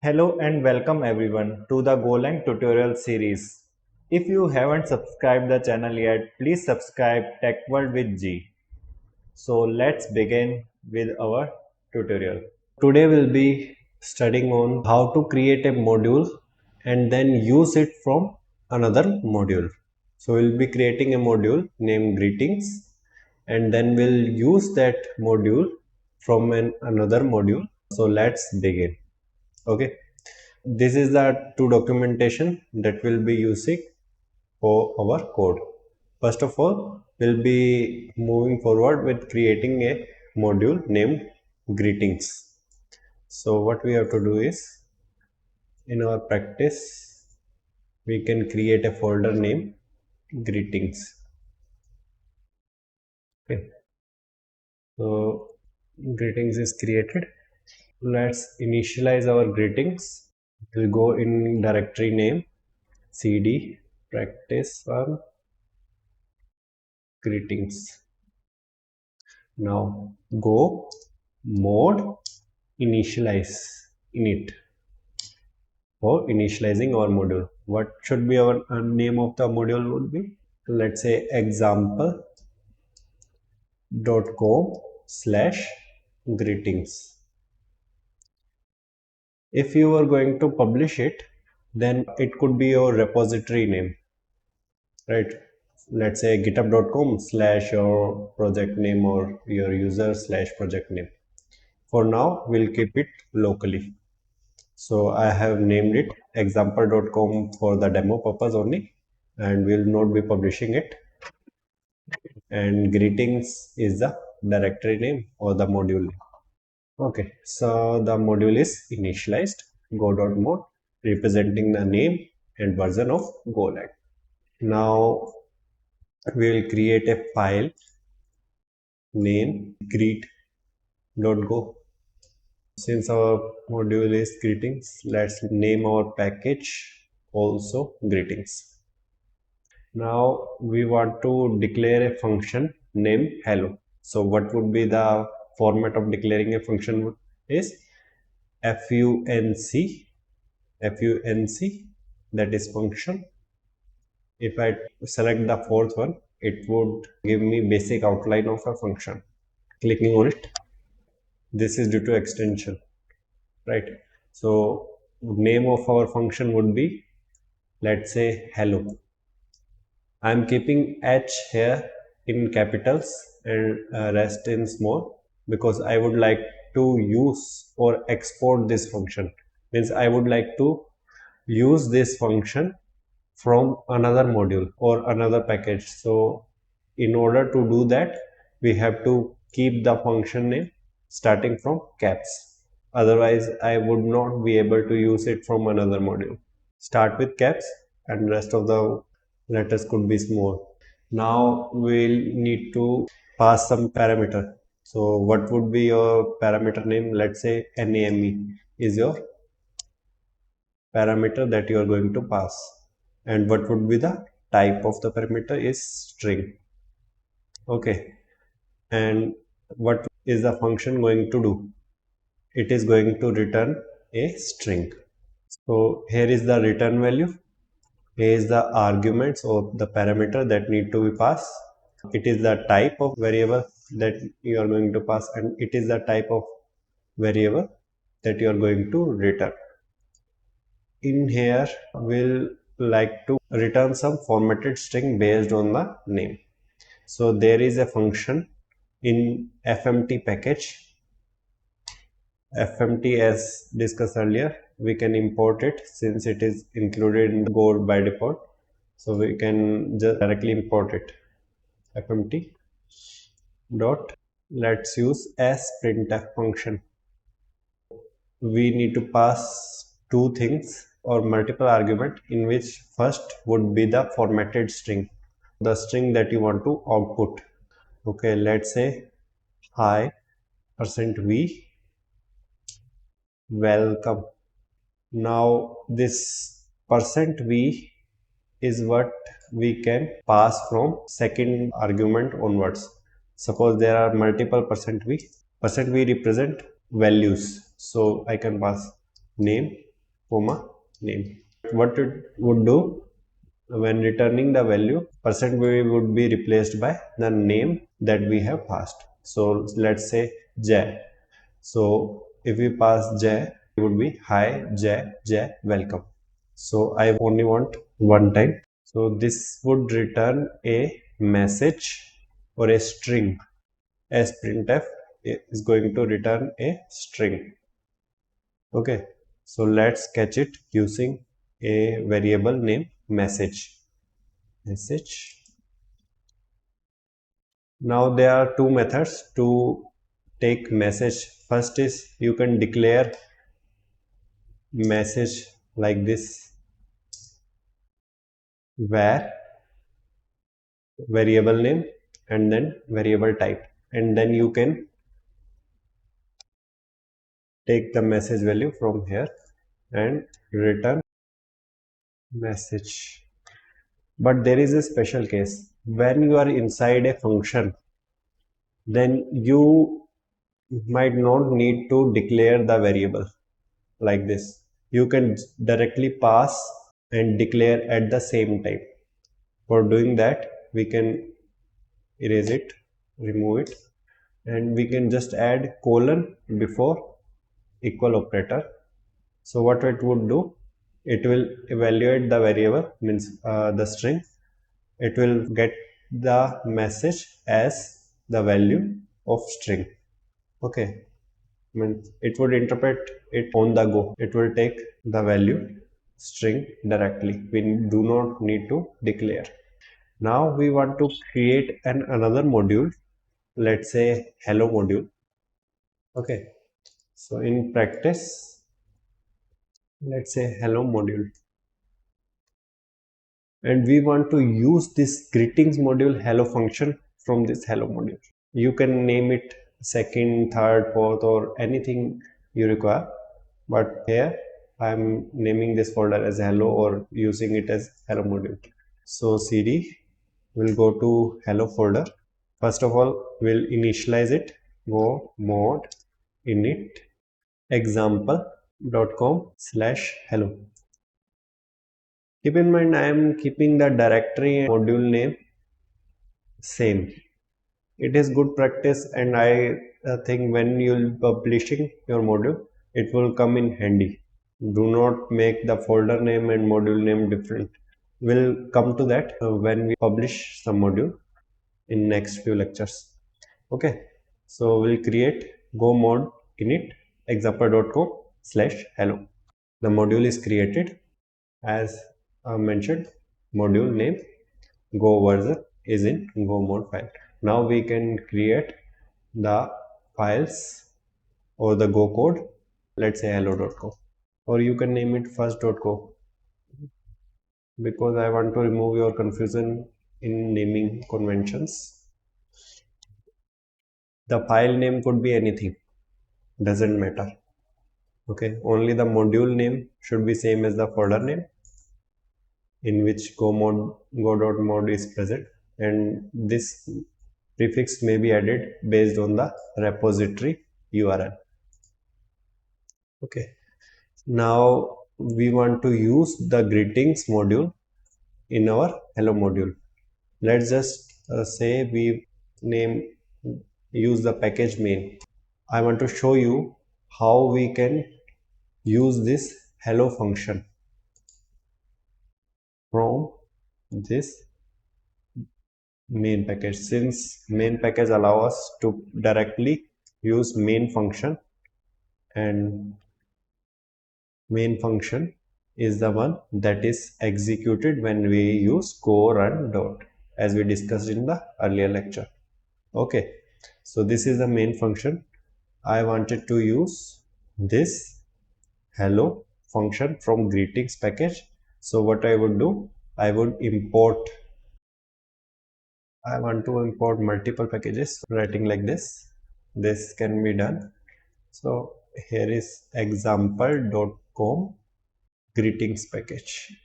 Hello and welcome everyone to the GoLang tutorial series. If you haven't subscribed the channel yet, please subscribe Tech World with G. So let's begin with our tutorial. Today we'll be studying on how to create a module and then use it from another module. So we'll be creating a module named greetings and then we'll use that module from another module. So let's begin. Okay. This is the two documentation that we'll be using for our code. First of all, we'll be moving forward with creating a module named greetings. So what we have to do is, in our practice, we can create a folder named greetings. Okay. So greetings is created. Let's initialize our greetings. We'll go in directory name cd practice one greetings. Now go mode initialize init for initializing our module. What should be our name of the module would be? Let's say example.com/greetings. If you are going to publish it, then it could be your repository name, right? Let's say github.com/your project name or your user/project name. For now, we'll keep it locally. So I have named it example.com for the demo purpose only, and we'll not be publishing it. And greetings is the directory name or the module name. Okay, so the module is initialized go.mode representing the name and version of GoLang. Now we will create a file name greet.go. Since our module is greetings, let's name our package also greetings. Now we want to declare a function named hello. So what would be the format of declaring a function is func that is function. If I select the fourth one, it would give me basic outline of a function. Clicking on it, this is due to extension, right? So name of our function would be, let's say, hello. I'm keeping h here in capitals and rest in small because I would like to use or export this function. Means I would like to use this function from another module or another package. So in order to do that, we have to keep the function name starting from caps. Otherwise, I would not be able to use it from another module. Start with caps and rest of the letters could be small. Now we'll need to pass some parameter. So what would be your parameter name? Let's say NAME is your parameter that you are going to pass. And what would be the type of the parameter is string. Okay. And what is the function going to do? It is going to return a string. So here is the return value. Here is the arguments or the parameter that need to be passed. It is the type of variable that you are going to pass, and it is the type of variable that you are going to return. In here, we'll like to return some formatted string based on the name. So there is a function in fmt package. fmt, as discussed earlier, we can import it since it is included in the Go by default. So we can just directly import it. fmt dot, let's use as printf function. We need to pass two things or multiple argument, in which first would be the formatted string, the string that you want to output. Okay, let's say hi %v welcome. Now this %v is what we can pass from second argument onwards. Suppose there are multiple %v represent values, so I can pass name comma name. What it would do when returning the value, percent %v would be replaced by the name that we have passed. So let's say J. So if we pass J, it would be hi J welcome. So I only want one time. So this would return a message or a string, as printf is going to return a string. Okay, so let's catch it using a variable name message. Now there are two methods to take message. First is you can declare message like this, where variable name and then variable type, and then you can take the message value from here and return message. But there is a special case. When you are inside a function, then you might not need to declare the variable like this. You can directly pass and declare at the same time. For doing that, we can erase it, remove it, and we can just add colon before equal operator. So what it would do, it will evaluate the variable, means the string. It will get the message as the value of string. Okay, means it would interpret it on the go. It will take the value string directly. We do not need to declare. Now we want to create another module. Let's say hello module. Okay, so in practice, let's say hello module, and we want to use this greetings module hello function from this hello module. You can name it second, third, fourth, or anything you require, but here I'm naming this folder as hello or using it as hello module. So cd will go to hello folder. First of all, we'll initialize it. Go mod init example.com/hello. Keep in mind, I am keeping the directory and module name same. It is good practice, and I think when you'll publishing your module, it will come in handy. Do not make the folder name and module name different. We'll come to that when we publish some module in next few lectures. Okay, so we'll create go mod init example.com/hello. The module is created. As mentioned, module name go version is in go mode file. Now we can create the files or the go code. Let's say hello.co, or you can name it first.co, because I want to remove your confusion in naming conventions. The file name could be anything, doesn't matter. Okay, only the module name should be same as the folder name in which go.mod is present, and this prefix may be added based on the repository URL. Okay, now we want to use the greetings module in our hello module. Let's just say we use the package main. I want to show you how we can use this hello function from this main package. Since main package allow us to directly use main function, and main function is the one that is executed when we use go run dot, as we discussed in the earlier lecture. Okay, so this is the main function. I wanted to use this hello function from greetings package. So what I would do, I want to import multiple packages. Writing like this can be done. So here is example.com greetings package.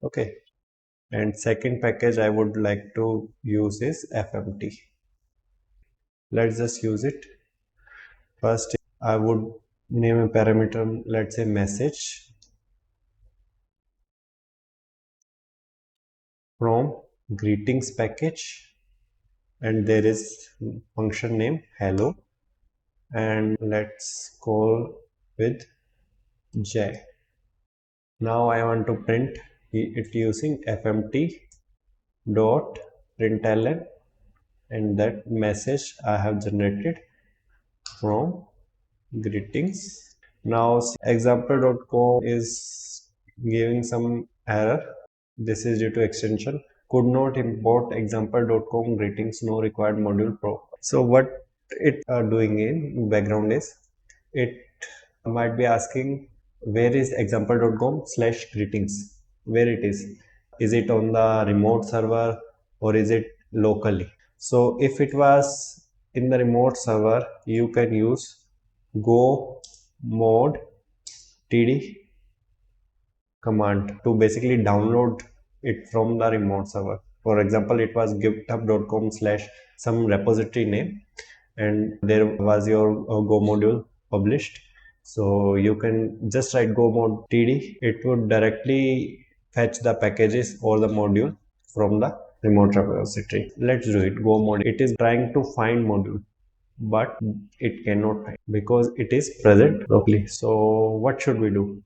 Okay, and second package I would like to use is fmt. Let's just use it. First, I would name a parameter, let's say message from greetings package, and there is function name hello, and let's call with j. Now I want to print it using fmt dot println, and that message I have generated from greetings. Now example.com is giving some error. This is due to extension. Could not import example.com greetings, no required module pro. So what it doing in background is, it might be asking where is example.com slash greetings, where it is. Is it on the remote server or is it locally? So if it was in the remote server, you can use go mod td command to basically download it from the remote server. For example, it was github.com slash some repository name, and there was your go module published. So you can just write go mod td. It would directly fetch the packages or the module from the remote repository. Let's do it. Go mod. It is trying to find module, but it cannot find because it is present locally. So what should we do?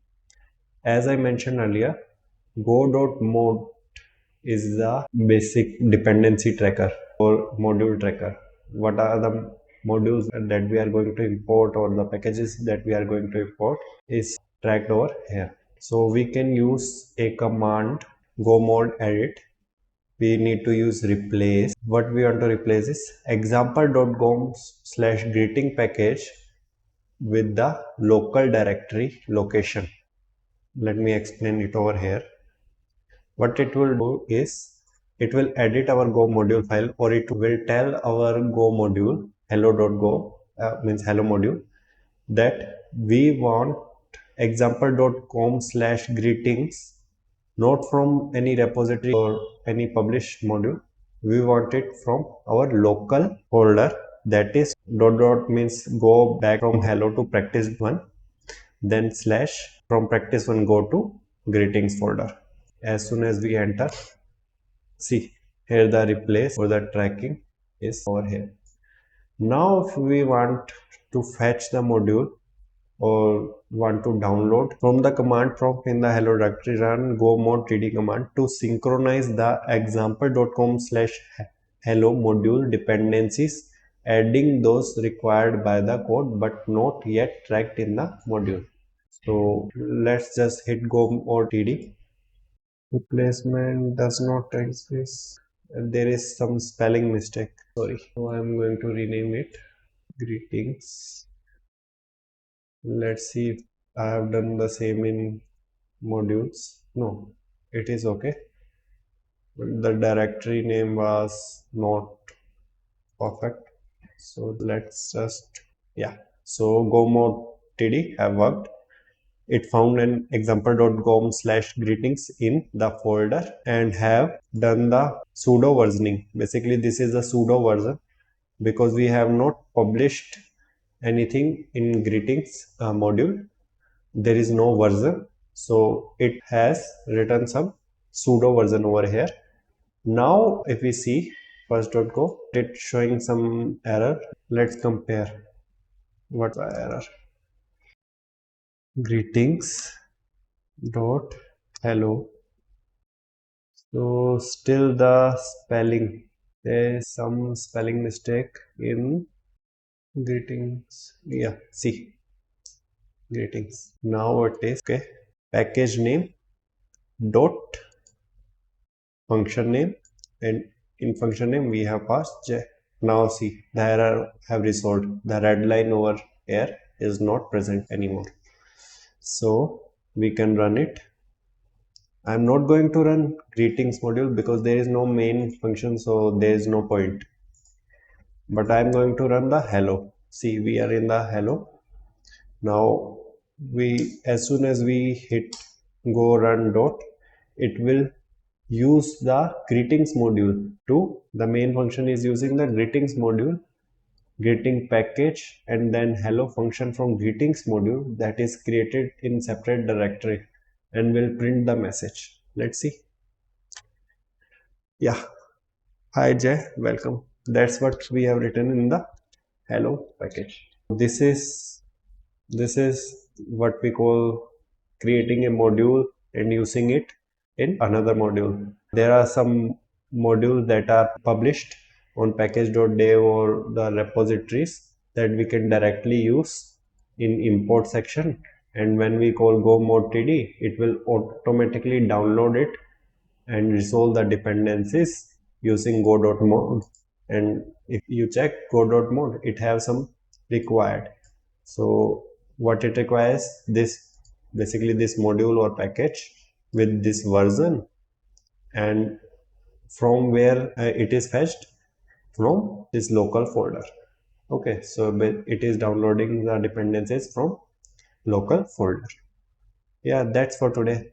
As I mentioned earlier, go.mod is the basic dependency tracker or module tracker. What are the modules that we are going to import or the packages that we are going to import is tracked over here. So we can use a command go mod edit. We need to use replace. What we want to replace is example.com slash greeting package with the local directory location. Let me explain it over here. What it will do is, it will edit our go module file, or it will tell our go module hello.go means hello module, that we want example.com slash greetings not from any repository or any published module. We want it from our local folder, that is dot dot means go back from hello to practice one, then slash from practice one go to greetings folder. As soon as we enter, see here the replace or the tracking is over here. Now if we want to fetch the module or want to download from the command prompt in the hello directory, run go mod td command to synchronize the example.com slash hello module dependencies, adding those required by the code but not yet tracked in the module. So let's just hit go mod td. Replacement does not exist. There is some spelling mistake. Sorry. So I'm going to rename it greetings. Let's see if I have done the same in modules. No, it is okay. The directory name was not perfect. So let's just, yeah. So go mod td have worked. It found an example.com slash greetings in the folder and have done the pseudo versioning. Basically, this is the pseudo version because we have not published anything in greetings module. There is no version. So it has written some pseudo version over here. Now, if we see first.go, it's showing some error. Let's compare. What's the error? Greetings dot hello. So still the spelling, there is some spelling mistake in greetings. Yeah, see greetings. Now it is okay. Package name dot function name, and in function name we have passed j. Now see the error have resolved. The red line over here is not present anymore. So we can run it. I'm not going to run greetings module because there is no main function, so there is no point. But I'm going to run the hello. See, we are in the hello. Now as soon as we hit go run dot, it will use the greetings module to, the main function is using the greetings module greeting package and then hello function from greetings module that is created in separate directory and will print the message. Let's see. Yeah. Hi Jay, welcome. That's what we have written in the hello package. This is what we call creating a module and using it in another module. There are some modules that are published on package.dev or the repositories that we can directly use in import section, and when we call go mod td, it will automatically download it and resolve the dependencies using go.mod. And if you check go.mod, it has some required. So what it requires, this basically this module or package with this version, and from where it is fetched from this local folder. Okay, so it is downloading the dependencies from local folder. Yeah, that's for today.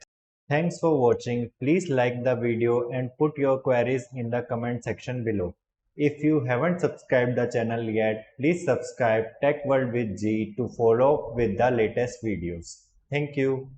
Thanks for watching. Please like the video and put your queries in the comment section below. If you haven't subscribed the channel yet, please subscribe Tech World with G to follow up with the latest videos. Thank you.